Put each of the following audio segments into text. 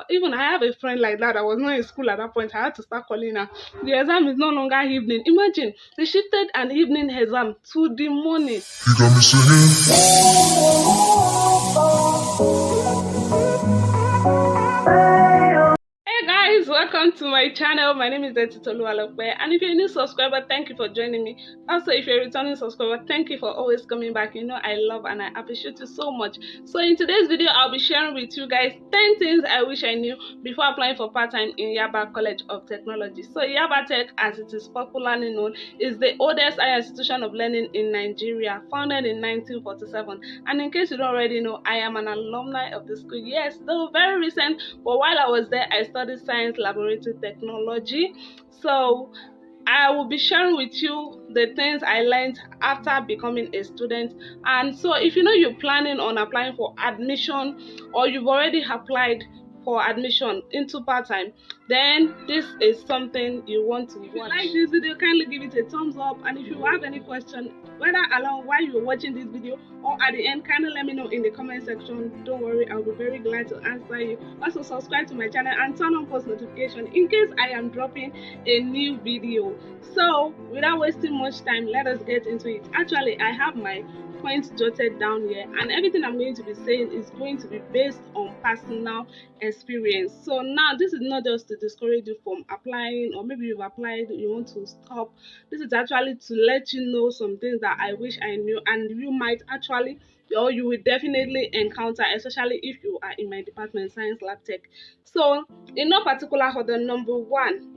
Even I have a friend like that. I was not in school at that point. I had to start calling her. The exam is no longer evening. Imagine they shifted an evening exam to the morning. You got me singing. Hey guys, welcome to my channel. My name is Etitolu Alokbe, and if you're a new subscriber, thank you for joining me. Also, if you're a returning subscriber, thank you for always coming back. You know I love and I appreciate you so much. So in today's video, I'll be sharing with you guys 10 things I wish I knew before applying for part-time in YABA College of Technology. So Yabatech, as it is popularly known, is the oldest higher institution of learning in Nigeria, founded in 1947. And in case you don't already know, I am an alumni of the school. Yes, though very recent, but while I was there, I studied science laboratory technology. So I will be sharing with you the things I learned after becoming a student. And so if you know you're planning on applying for admission, or you've already applied for admission into part-time, then this is something you want to watch. If you like this video, kindly give it a thumbs up, and if you have any question, whether along while you're watching this video or at the end, kindly let me know in the comment section. Don't worry, I'll be very glad to answer you. Also subscribe to my channel and turn on post notification in case I am dropping a new video. So without wasting much time, let us get into it. Actually, I have my points jotted down here, and everything I'm going to be saying is going to be based on personal experience. So now this is not just to discourage you from applying, or maybe you've applied, you want to stop. This is actually to let you know some things that I wish I knew, and you might actually, or you will definitely encounter, especially if you are in my department, science lab tech. So in no particular order, number one,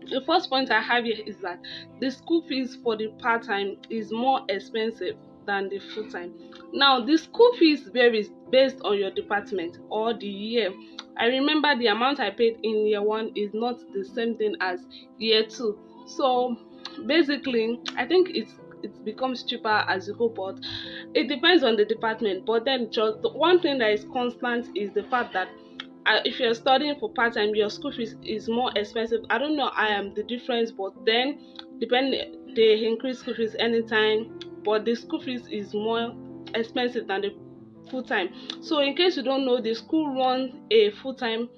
the first point I have here is that the school fees for the part-time is more expensive than the full-time. Now, the school fees varies based on your department or the year. I remember the amount I paid in year 1 is not the same thing as year 2. So basically, I think it becomes cheaper as you go, but it depends on the department. But then just the one thing that is constant is the fact that if you're studying for part-time, your school fees is more expensive. I don't know the difference, but then they increase school fees anytime, but the school fees is more expensive than the full-time. So in case you don't know, the school runs a full-time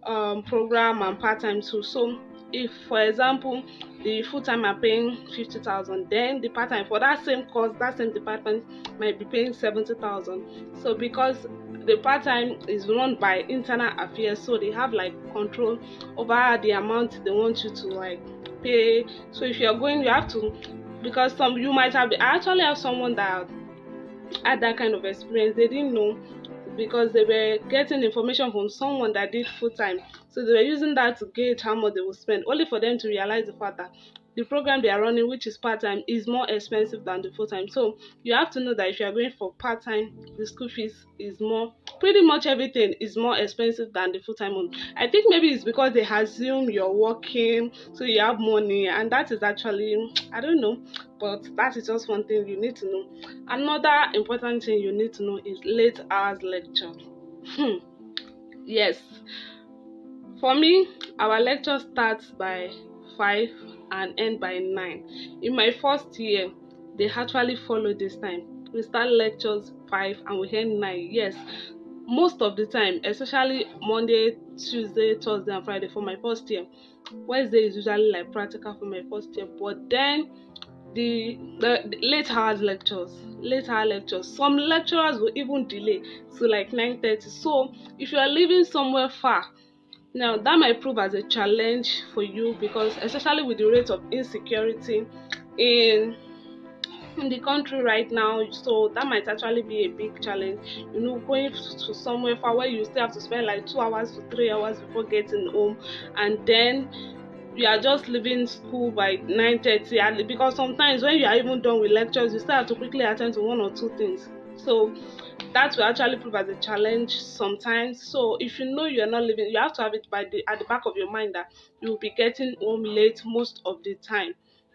program and part-time too. So if, for example, the full-time are paying 50,000, then the part-time for that same course, that same department might be paying 70,000. So because the part-time is run by internal affairs, so they have like control over the amount they want you to like pay. So if you're going, you have to, because some you might have, I actually have someone that had that kind of experience. They didn't know, because they were getting information from someone that did full-time, so they were using that to gauge how much they will spend, only for them to realize the fact that the program they are running, which is part-time, is more expensive than the full-time. So you have to know that if you are going for part-time, the school fees is more, pretty much everything is more expensive than the full-time one. I think maybe it's because they assume you're working, so you have money, and that is actually, I don't know, but that is just one thing you need to know. Another important thing you need to know is late hours lecture. Yes, for me, our lecture starts by 5 and end by 9. In my first year, they actually follow this time. We start lectures 5 and we end 9. Yes, most of the time, especially Monday, Tuesday, Thursday, and Friday for my first year. Wednesday is usually like practical for my first year, but then the late hour lectures, some lecturers will even delay to like 9:30. So if you are living somewhere far, now that might prove as a challenge for you, because especially with the rate of insecurity in the country right now, so that might actually be a big challenge, you know, going to somewhere far where you still have to spend like 2 hours to 3 hours before getting home, and then you are just leaving school by 9:30, and because sometimes when you are even done with lectures, you still have to quickly attend to 1 or 2 things. So that will actually prove as a challenge sometimes. So if you know you are not living, you have to have it at the back of your mind that you will be getting home late most of the time.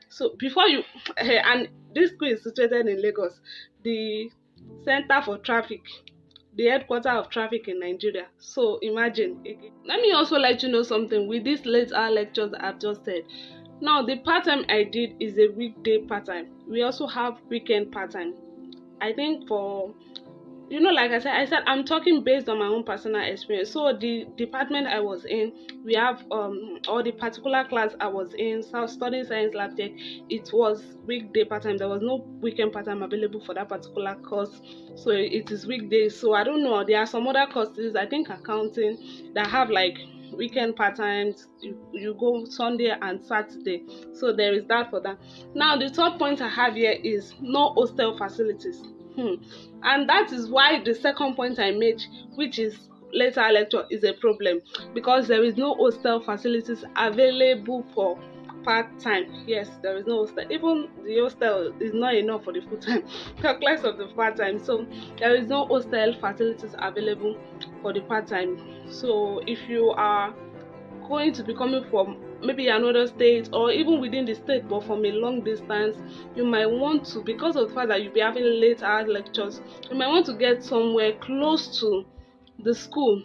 So before you and this school is situated in Lagos, the center for traffic, the headquarter of traffic in Nigeria. So imagine again. Let me also let you know something with these late hour lectures I've just said. Now the part-time I did is a weekday part-time. We also have weekend part-time. I think for like I said I'm talking based on my own personal experience. So the department I was in, we have or the particular class I was in, studying science lab tech, it was weekday part-time. There was no weekend part-time available for that particular course. So it is weekdays. So I don't know. There are some other courses, I think accounting, that have like weekend part-times. You go Sunday and Saturday. So there is that for that. Now the third point I have here is no hostel facilities. And that is why the second point I made, which is later lecture, is a problem, because there is no hostel facilities available for part-time. Yes, there is no hostel. Even the hostel is not enough for the full-time, talk less of the part-time. So there is no hostel facilities available for the part-time. So if you are going to be coming from maybe another state or even within the state but from a long distance, you might want to, because of the fact that you'll be having late hour lectures, you might want to get somewhere close to the school.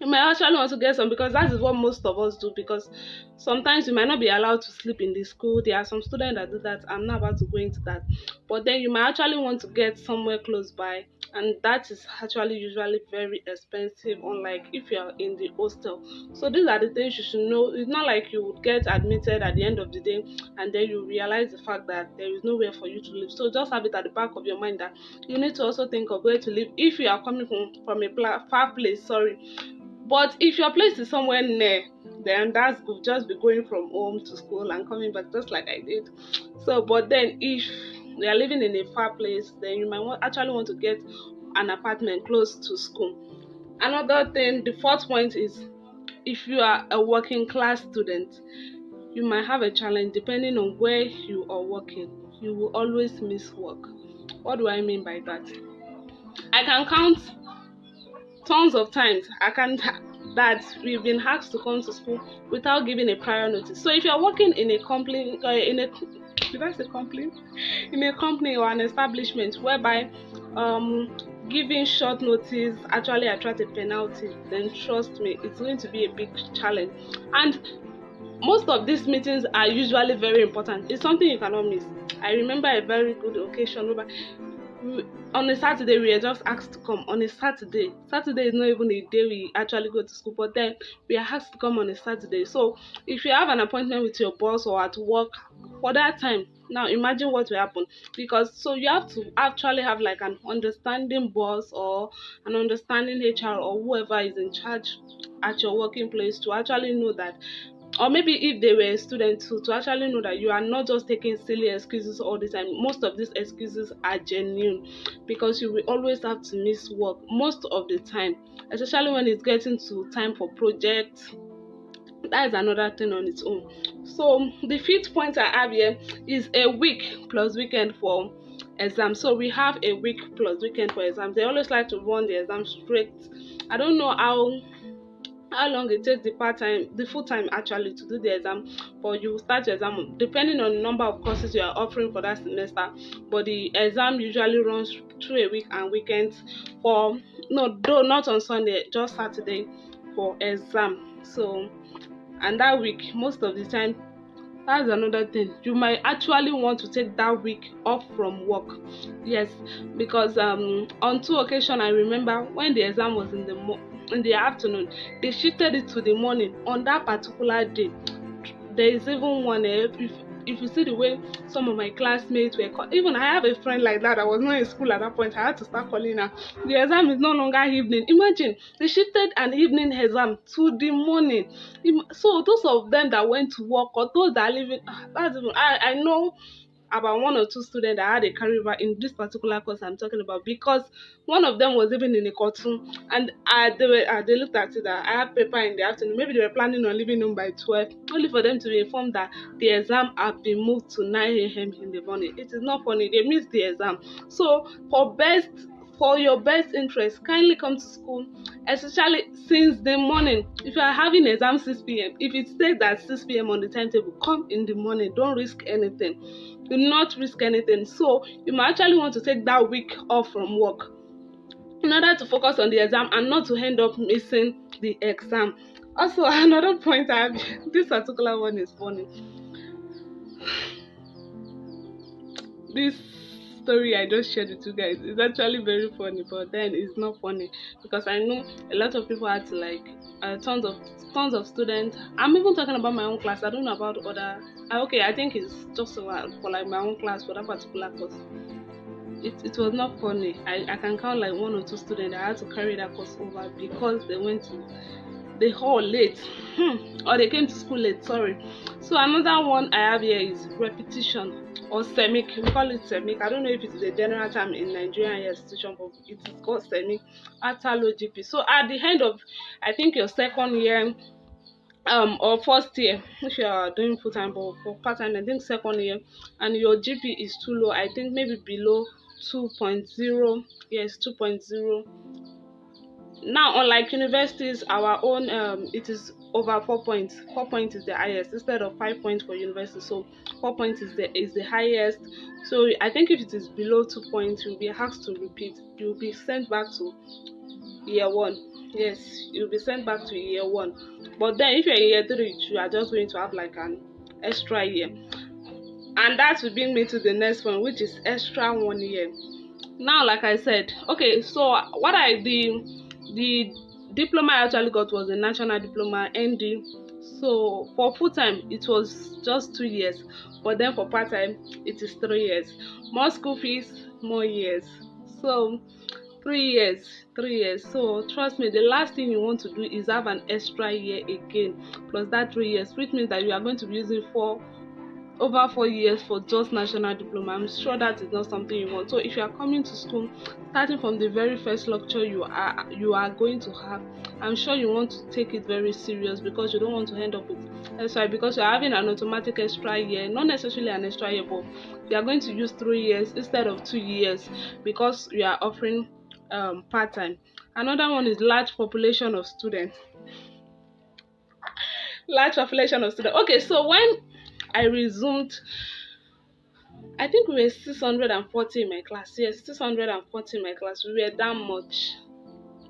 You might actually want to get some, because that is what most of us do, because sometimes you might not be allowed to sleep in the school. There are some students that do that. I'm not about to go into that. But then you might actually want to get somewhere close by, and that is actually usually very expensive, unlike if you are in the hostel. So these are the things you should know. It's not like you would get admitted at the end of the day and then you realize the fact that there is nowhere for you to live. So just have it at the back of your mind that you need to also think of where to live if you are coming from a far place. But if your place is somewhere near, then that's good. Just be going from home to school and coming back, just like I did. So, but then if you are living in a far place, then you might actually want to get an apartment close to school. Another thing, the fourth point is, if you are a working class student, you might have a challenge depending on where you are working. You will always miss work. What do I mean by that? I can count tons of times that we've been asked to come to school without giving a prior notice. So if you're working in a company, did I say company? In a company or an establishment whereby giving short notice actually attract a penalty, then trust me, it's going to be a big challenge. And most of these meetings are usually very important. It's something you cannot miss. I remember a very good occasion where on a Saturday we are just asked to come on a Saturday. Saturday is not even a day we actually go to school, but then we are asked to come on a Saturday. So if you have an appointment with your boss or at work for that time, now imagine what will happen. Because so you have to actually have like an understanding boss or an understanding HR or whoever is in charge at your working place to actually know that, or maybe if they were a student too, to actually know that you are not just taking silly excuses all the time. Most of these excuses are genuine, because you will always have to miss work most of the time, especially when it's getting to time for projects. That is another thing on its own. So the fifth point I have here is a week plus weekend for exams. So we have a week plus weekend for exams. They always like to run the exam straight. I don't know how long it takes the full-time actually to do the exam, but you start your exam depending on the number of courses you are offering for that semester. But the exam usually runs through a week and weekends for, no, though not on Sunday, just Saturday for exam. So, and that week, most of the time, that's another thing, you might actually want to take that week off from work. Yes, because on two occasions I remember when the exam was in the afternoon, they shifted it to the morning on that particular day. There is even one, if you see the way some of my classmates were even I have a friend like that. I was not in school at that point. I had to start calling her. The exam is no longer evening. Imagine, they shifted an evening exam to the morning. So those of them that went to work, or those that are living, I know about one or two students that had a carryover in this particular course I'm talking about, because one of them was even in a cartoon, and they looked at it that I had paper in the afternoon. Maybe they were planning on leaving home by 12, only for them to be informed that the exam had been moved to 9 a.m. in the morning. It is not funny. They missed the exam. So for your best interest, kindly come to school, especially since the morning. If you are having exam 6 p.m., if it says that 6 p.m. on the timetable, come in the morning. Don't risk anything. Do not risk anything. So you might actually want to take that week off from work in order to focus on the exam and not to end up missing the exam. Also, another point I have, this particular one is funny. This story I just shared with you guys is actually very funny, but then it's not funny because I know a lot of people had to like tons of students. I'm even talking about my own class. I don't know about other. Okay, I think it's just for like my own class for that particular course. It was not funny. I can count like 1 or 2 students that had to carry that course over because they went to the hall late or they came to school late, sorry. So another one I have here is repetition or semic. We call it semic. I don't know if it is a general term in Nigerian institution, but it is called semic after low GP. So at the end of, I think, your second year or first year, if you are doing full-time, but for part-time I think second year, and your GP is too low, I think maybe below 2.0, yes, 2.0. Now unlike universities, our own it is over 4 points. 4 points is the highest instead of 5 points for university, so 4 points is the highest. So I think if it is below 2 points, you'll be asked to repeat. You'll be sent back to year 1. Yes, you'll be sent back to year 1. But then if you're in year 3, you are just going to have like an extra year, and that will bring me to the next one, which is extra 1 year. Now, like I said, okay, so what the diploma I actually got was a national diploma, ND. So for full-time it was just 2 years, but then for part-time it is 3 years. More school fees, more years. So 3 years. So trust me, the last thing you want to do is have an extra year again plus that 3 years, which means that you are going to be using over 4 years for just national diploma. I'm sure that is not something you want. So if you are coming to school, starting from the very first lecture you are going to have, I'm sure you want to take it very serious because you don't want to end up with extra, because you're having an automatic extra year, not necessarily an extra year, but you are going to use 3 years instead of 2 years because you are offering part-time. Another one is large population of students. Okay, so when I resumed, I think we were 640 in my class. Yes, 640 in my class. We were that much.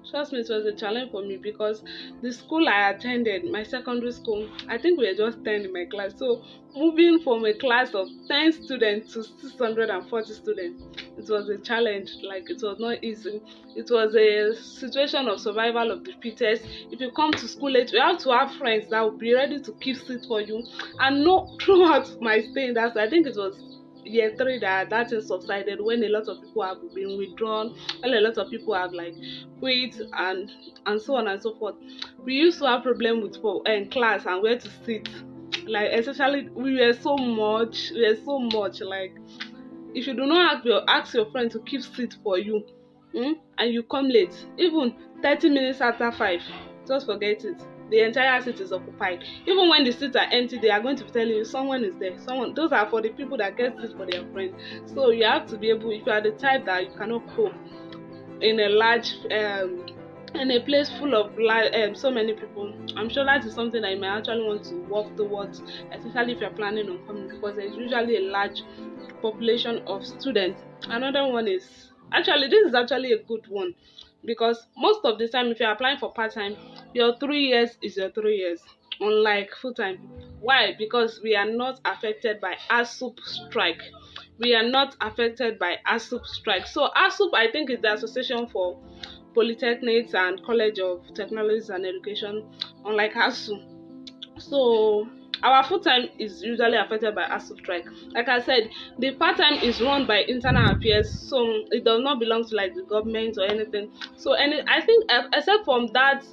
Trust me, it was a challenge for me because the school I attended, my secondary school, I think we were just 10 in my class. So moving from a class of 10 students to 640 students, it was a challenge. Like, it was not easy. It was a situation of survival of the fittest. If you come to school late, you have to have friends that will be ready to keep seat for you. And no, throughout my stay in that, I think it was year 3 that is subsided, when a lot of people have been withdrawn, when a lot of people have like quit and so on and so forth. We used to have problem with class and where to sit. Like, especially we were so much like, if you do not ask your friend to keep seat for you, and you come late, even 30 minutes after 5, just forget it. The entire seat is occupied. Even when the seats are empty, they are going to be telling you someone is there. Those are for the people that get seats for their friends. So you have to be able, if you are the type that you cannot cope in a large in a place full of so many people, I'm sure that is something that you may actually want to work towards, especially if you're planning on coming, because there's usually a large population of students. Another one is, this is actually a good one, because most of the time if you're applying for part-time, your 3 years is your 3 years, unlike full-time. Why? Because we are not affected by ASUP strike. So ASUP, I think, is the Association for Polytechnics and College of Technology and Education, unlike ASUP. So our full-time is usually affected by ASUP strike. Like I said, the part-time is run by internal affairs, so it does not belong to like the government or anything. So I think except from that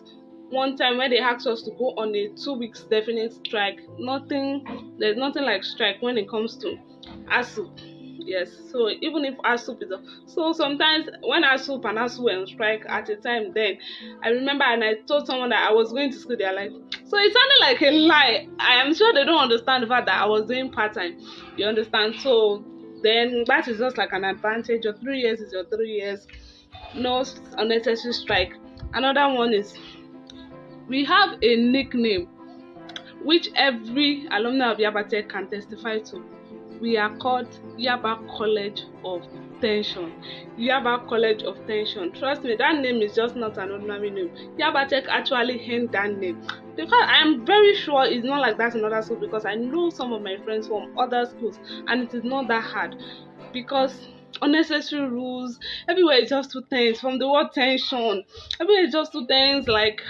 one time when they asked us to go on a 2 weeks definite strike, there's nothing like strike when it comes to ASUP. Yes, so even if ASUP is so sometimes when ASUP and ASUP were on strike at a time, then I remember, and I told someone that I was going to school, they're like, so it sounded like a lie. I am sure they don't understand the fact that I was doing part-time, you understand? So then that is just like an advantage. Your 3 years is your 3 years, no unnecessary strike. Another one is, we have a nickname which every alumni of Yabatech can testify to. We are called YABA College of Tension. YABA College of Tension. Trust me, that name is just not an ordinary name. Yabatech actually held that name, because I'm very sure it's not like that in other schools, because I know some of my friends from other schools and it is not that hard, because unnecessary rules. Everywhere is just too tense. From the word tension, everywhere is just too tense. Like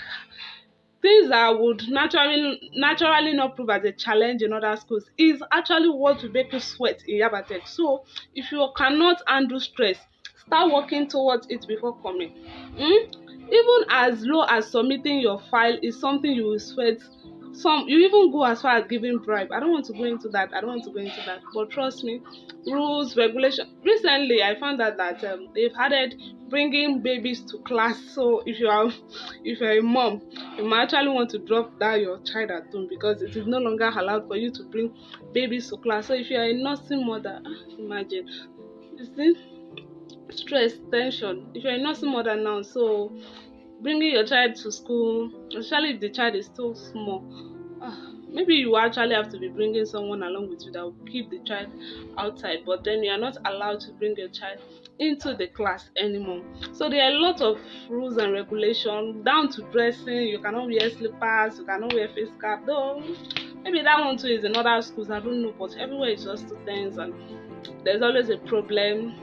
things that would naturally not prove as a challenge in other schools is actually what will make you sweat in Yabatech. So if you cannot handle stress, start working towards it before coming. Even as low as submitting your file is something you will sweat. Some you even go as far as giving bribe. I don't want to go into that. But trust me, rules, regulation. Recently, I found out that they've added bringing babies to class. So if you're a mom, you might actually want to drop down your child at home because it is no longer allowed for you to bring babies to class. So if you are a nursing mother, imagine, you see, stress, tension. If you're a nursing mother now, so bringing your child to school, especially if the child is still small, maybe you actually have to be bringing someone along with you that will keep the child outside, but then you are not allowed to bring your child into the class anymore. So there are a lot of rules and regulations down to dressing. You cannot wear slippers, you cannot wear face cap, though maybe that one too is in other schools, I don't know, but everywhere is just too tense and there's always a problem.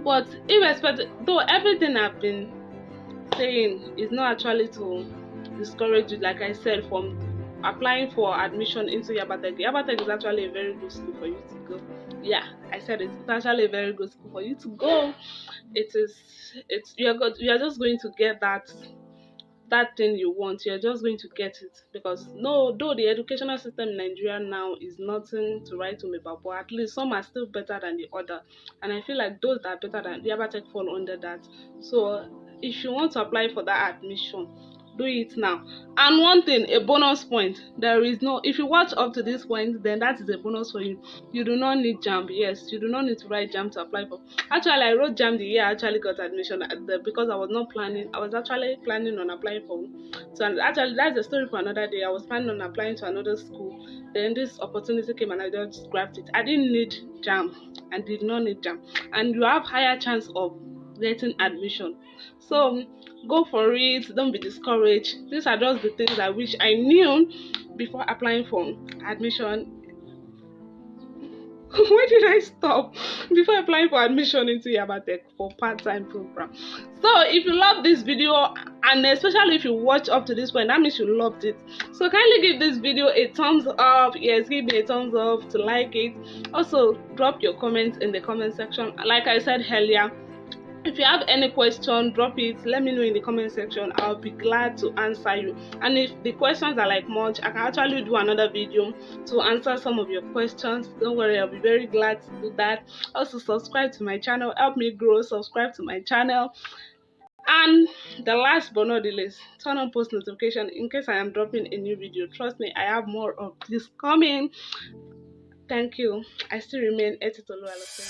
But irrespective, though everything I've been saying is not actually to discourage you, like I said, from applying for admission into Yabatech. Yabatech is actually a very good school for you to go. Yeah, I said it. It's actually a very good school for you to go. You are just going to get that thing you want. You're just going to get it, because no, though the educational system in Nigeria now is nothing to write home about, but at least some are still better than the other, and I feel like those that are better than the Yabatech fall under that. So if you want to apply for that admission, do it now. And one thing, a bonus point, there is no, if you watch up to this point, then that is a bonus for you. You do not need JAMB. Yes, you do not need to write JAMB to apply for. Actually, I wrote JAMB the year I actually got admission because I was not planning. I was actually planning on applying for. So actually, that's a story for another day. I was planning on applying to another school. Then this opportunity came and I just grabbed it. I didn't need JAMB. I did not need JAMB. And you have higher chance of getting admission. So go for it. Don't be discouraged. These are just the things I wish I knew before applying for admission. Why did I stop? Before applying for admission into Yabatech for part-time program. So if you love this video, and especially if you watch up to this point, that means you loved it. So kindly give this video a thumbs up. Yes, give me a thumbs up to like it. Also drop your comments in the comment section. Like I said earlier, if you have any question, drop it. Let me know in the comment section. I'll be glad to answer you. And if the questions are like much, I can actually do another video to answer some of your questions. Don't worry, I'll be very glad to do that. Also subscribe to my channel, help me grow. Subscribe to my channel. And the last but not the least, turn on post notification in case I am dropping a new video. Trust me, I have more of this coming. Thank you. I still remain Etitolu Alope.